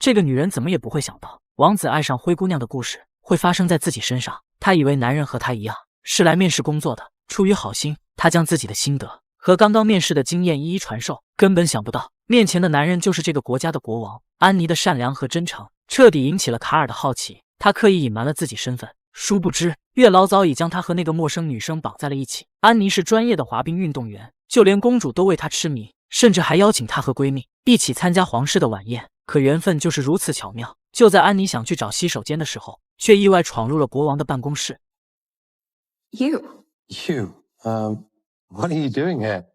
这个女人怎么也不会想到，王子爱上灰姑娘的故事会发生在自己身上。她以为男人和她一样是来面试工作的，出于好心，她将自己的心得和刚刚面试的经验一一传授，根本想不到面前的男人就是这个国家的国王。安妮的善良和真诚彻底引起了卡尔的好奇，他刻意隐瞒了自己身份，殊不知月老早已将他和那个陌生女生绑在了一起。安妮是专业的滑冰运动员，就连公主都为她痴迷，甚至还邀请她和闺蜜一起参加皇室的晚宴。可缘分就是如此巧妙，就在安妮想去找洗手间的时候，却意外闯入了国王的办公室。You, what are you doing here?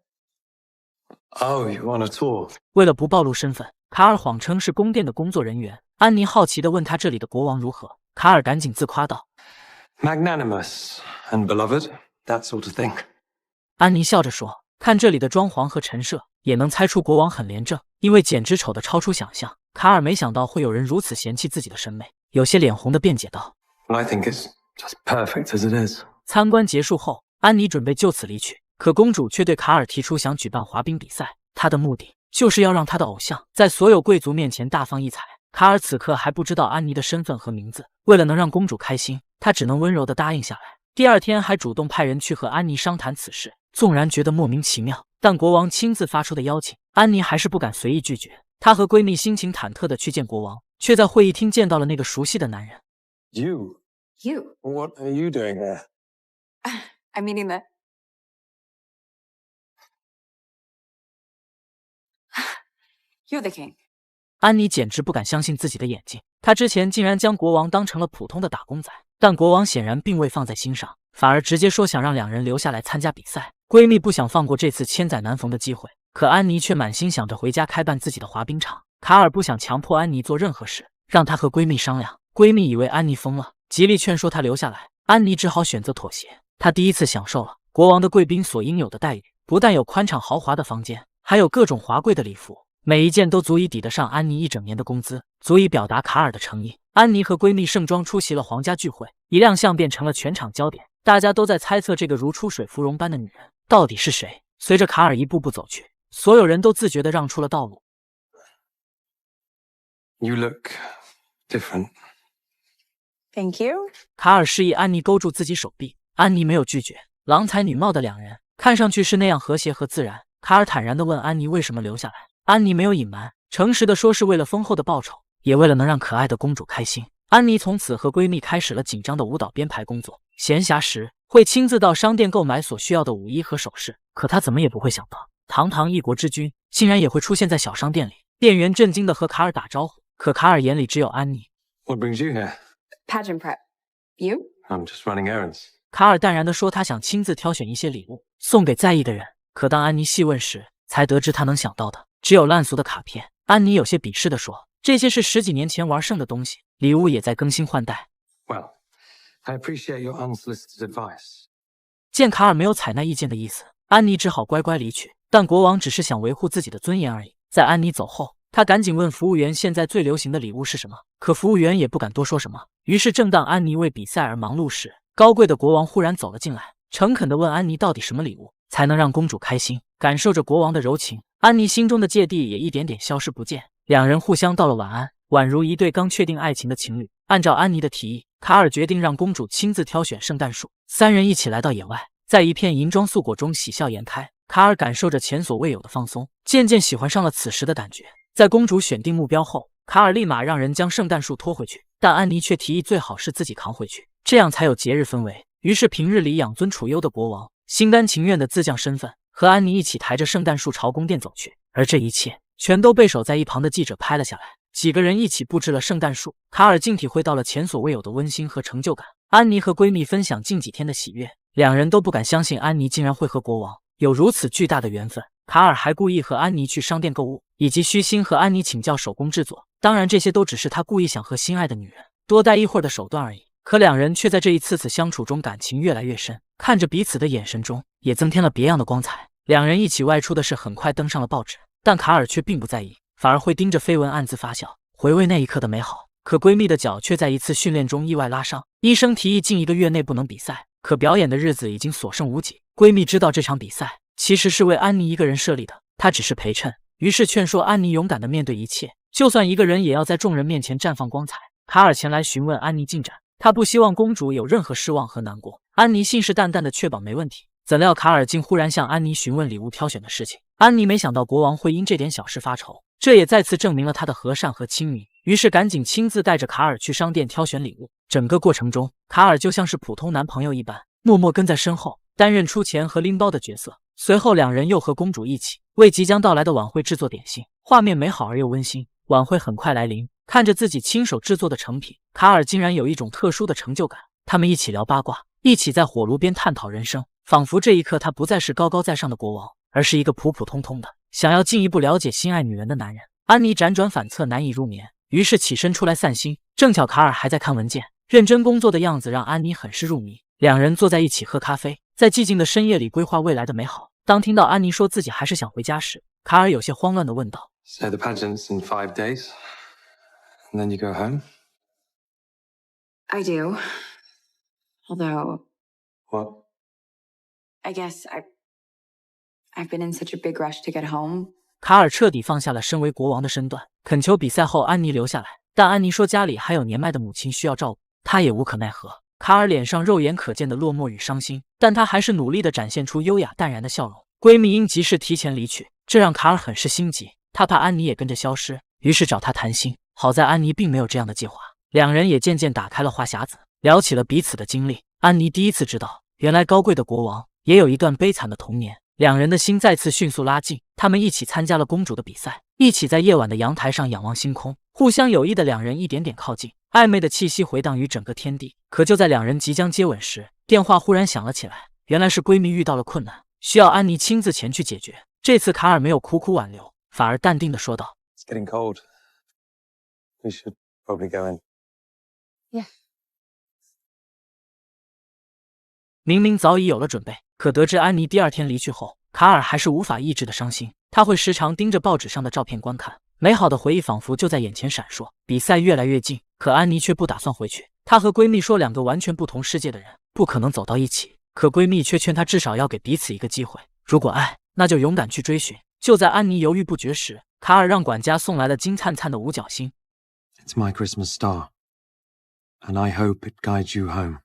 Oh, you're on a tour. 为了不暴露身份，卡尔谎称是宫殿的工作人员。安妮好奇地问他这里的国王如何，卡尔赶紧自夸道 Magnanimous and beloved, that sort of thing. 安妮笑着说，看这里的装潢和陈设，也能猜出国王很廉政，因为简直丑得超出想象。卡尔没想到会有人如此嫌弃自己的审美，有些脸红地辩解道 I think it's just perfect as it is. 参观结束后，安妮准备就此离去，可公主却对卡尔提出想举办滑冰比赛，她的目的就是要让她的偶像在所有贵族面前大放异彩。卡尔此刻还不知道安妮的身份和名字，为了能让公主开心，他只能温柔地答应下来。第二天还主动派人去和安妮商谈此事，纵然觉得莫名其妙，但国王亲自发出的邀请，安妮还是不敢随意拒绝。她和闺蜜心情忐忑地去见国王，却在会议厅见到了那个熟悉的男人。You, what are you doing here? I'm meeting the... You're the king. 安妮简直不敢相信自己的眼睛，她之前竟然将国王当成了普通的打工仔，但国王显然并未放在心上，反而直接说想让两人留下来参加比赛。闺蜜不想放过这次千载难逢的机会，可安妮却满心想着回家开办自己的滑冰场。卡尔不想强迫安妮做任何事，让她和闺蜜商量。闺蜜以为安妮疯了，极力劝说她留下来，安妮只好选择妥协。她第一次享受了国王的贵宾所应有的待遇，不但有宽敞豪华的房间，还有各种华贵的礼服，每一件都足以抵得上安妮一整年的工资，足以表达卡尔的诚意。安妮和闺蜜盛装出席了皇家聚会，一亮相便成了全场焦点，大家都在猜测这个如出水芙蓉般的女人到底是谁。随着卡尔一步步走去，所有人都自觉地让出了道路。You look different. Thank you. 卡尔示意安妮勾住自己手臂，安妮没有拒绝。郎才女貌的两人看上去是那样和谐和自然。卡尔坦然地问安妮为什么留下来，安妮没有隐瞒，诚实地说是为了丰厚的报酬，也为了能让可爱的公主开心。安妮从此和闺蜜开始了紧张的舞蹈编排工作，闲暇时会亲自到商店购买所需要的舞衣和首饰。可她怎么也不会想到，堂堂一国之君竟然也会出现在小商店里。店员震惊地和卡尔打招呼，可卡尔眼里只有安妮。What brings you here? Pageant prep. You? I'm just running errands. 卡尔淡然地说他想亲自挑选一些礼物送给在意的人，可当安妮细问时，才得知他能想到的只有烂俗的卡片。安妮有些鄙视地说，这些是10几年前玩剩的东西，礼物也在更新换代。 Well, I appreciate your unsolicited advice. 见卡尔没有采纳意见的意思，安妮只好乖乖离去。但国王只是想维护自己的尊严而已。在安妮走后，他赶紧问服务员现在最流行的礼物是什么，可服务员也不敢多说什么。于是正当安妮为比赛而忙碌时，高贵的国王忽然走了进来，诚恳地问安妮到底什么礼物才能让公主开心。感受着国王的柔情，安妮心中的芥蒂也一点点消失不见。两人互相道了晚安，宛如一对刚确定爱情的情侣。按照安妮的提议，卡尔决定让公主亲自挑选圣诞树，三人一起来到野外，在一片银装素裹中喜笑颜开。卡尔感受着前所未有的放松，渐渐喜欢上了此时的感觉。在公主选定目标后，卡尔立马让人将圣诞树拖回去，但安妮却提议最好是自己扛回去，这样才有节日氛围。于是平日里养尊处优的国王心甘情愿的自降身份，和安妮一起抬着圣诞树朝宫殿走去。而这一切全都被守在一旁的记者拍了下来。几个人一起布置了圣诞树，卡尔竟体会到了前所未有的温馨和成就感。安妮和闺蜜分享近几天的喜悦，两人都不敢相信安妮竟然会和国王有如此巨大的缘分。卡尔还故意和安妮去商店购物，以及虚心和安妮请教手工制作。当然，这些都只是他故意想和心爱的女人多待一会儿的手段而已。可两人却在这一次次相处中感情越来越深，看着彼此的眼神中也增添了别样的光彩。两人一起外出的事很快登上了报纸，但卡尔却并不在意，反而会盯着绯闻暗自发笑，回味那一刻的美好。可闺蜜的脚却在一次训练中意外拉伤，医生提议近1个月内不能比赛，可表演的日子已经所剩无几。闺蜜知道这场比赛其实是为安妮一个人设立的，她只是陪衬，于是劝说安妮勇敢地面对一切，就算一个人也要在众人面前绽放光彩。卡尔前来询问安妮进展，他不希望公主有任何失望和难过。安妮信誓旦旦地确保没问题，怎料卡尔竟忽然向安妮询问礼物挑选的事情。安妮没想到国王会因这点小事发愁，这也再次证明了他的和善和亲民，于是赶紧亲自带着卡尔去商店挑选礼物。整个过程中，卡尔就像是普通男朋友一般，默默跟在身后，担任出钱和拎包的角色。随后两人又和公主一起为即将到来的晚会制作点心，画面美好而又温馨。晚会很快来临，看着自己亲手制作的成品，卡尔竟然有一种特殊的成就感。他们一起聊八卦，一起在火炉边探讨人生，仿佛这一刻他不再是高高在上的国王，而是一个普普通通的想要进一步了解心爱女人的男人。安妮辗转反侧，难以入眠，于是起身出来散心。正巧卡尔还在看文件，认真工作的样子让安妮很是入迷。两人坐在一起喝咖啡，在寂静的深夜里规划未来的美好。当听到安妮说自己还是想回家时，卡尔有些慌乱地问道 So the pageant's in 5 days, and then you go home? I do. Although, What? I guess I've been in such a big rush to get home. 卡尔彻底放下了身为国王的身段，恳求比赛后安妮留下来，但安妮说家里还有年迈的母亲需要照顾，她也无可奈何。卡尔脸上肉眼可见的落寞与伤心，但她还是努力地展现出优雅淡然的笑容。闺蜜因急事提前离去，这让卡尔很是心急，他怕安妮也跟着消失，于是找她谈心。好在安妮并没有这样的计划，两人也渐渐打开了话匣子，聊起了彼此的经历。安妮第一次知道，原来高贵的国王也有一段悲惨的童年。两人的心再次迅速拉近，他们一起参加了公主的比赛，一起在夜晚的阳台上仰望星空，互相有意的两人一点点靠近，暧昧的气息回荡于整个天地。可就在两人即将接吻时，电话忽然响了起来，原来是闺蜜遇到了困难，需要安妮亲自前去解决。这次卡尔没有苦苦挽留，反而淡定地说道 It's getting cold. We should probably go in. Yeah. 明明早已有了准备，可得知安妮第二天离去后，卡尔还是无法抑制的伤心。他会时常盯着报纸上的照片观看，美好的回忆仿佛就在眼前闪烁。比赛越来越近，可安妮却不打算回去。她和闺蜜说，两个完全不同世界的人不可能走到一起，可闺蜜却劝她至少要给彼此一个机会，如果爱，那就勇敢去追寻。就在安妮犹豫不决时，卡尔让管家送来了金灿灿的五角星。It's my Christmas star, and I hope it guides you home.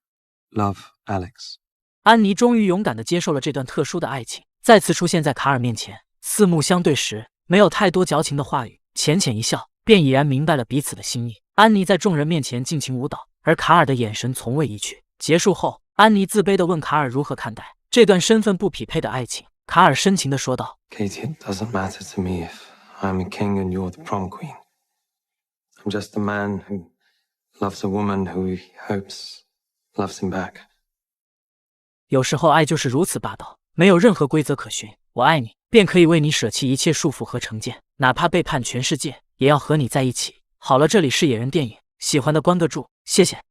Love, Alex. 安妮终于勇敢地接受了这段特殊的爱情，再次出现在卡尔面前。四目相对时，没有太多矫情的话语，浅浅一笑，便已然明白了彼此的心意。安妮在众人面前尽情舞蹈，而卡尔的眼神从未移去。结束后，安妮自卑地问卡尔如何看待这段身份不匹配的爱情。卡尔深情地说道 Katie, it doesn't matter to me if I'm a king and you're the prom queen. I'm just a man who loves a woman who he hopes loves him back. 有时候爱就是如此霸道，没有任何规则可循。我爱你，便可以为你舍弃一切束缚和成见，哪怕背叛全世界，也要和你在一起。好了，这里是野人电影，喜欢的关个注，谢谢。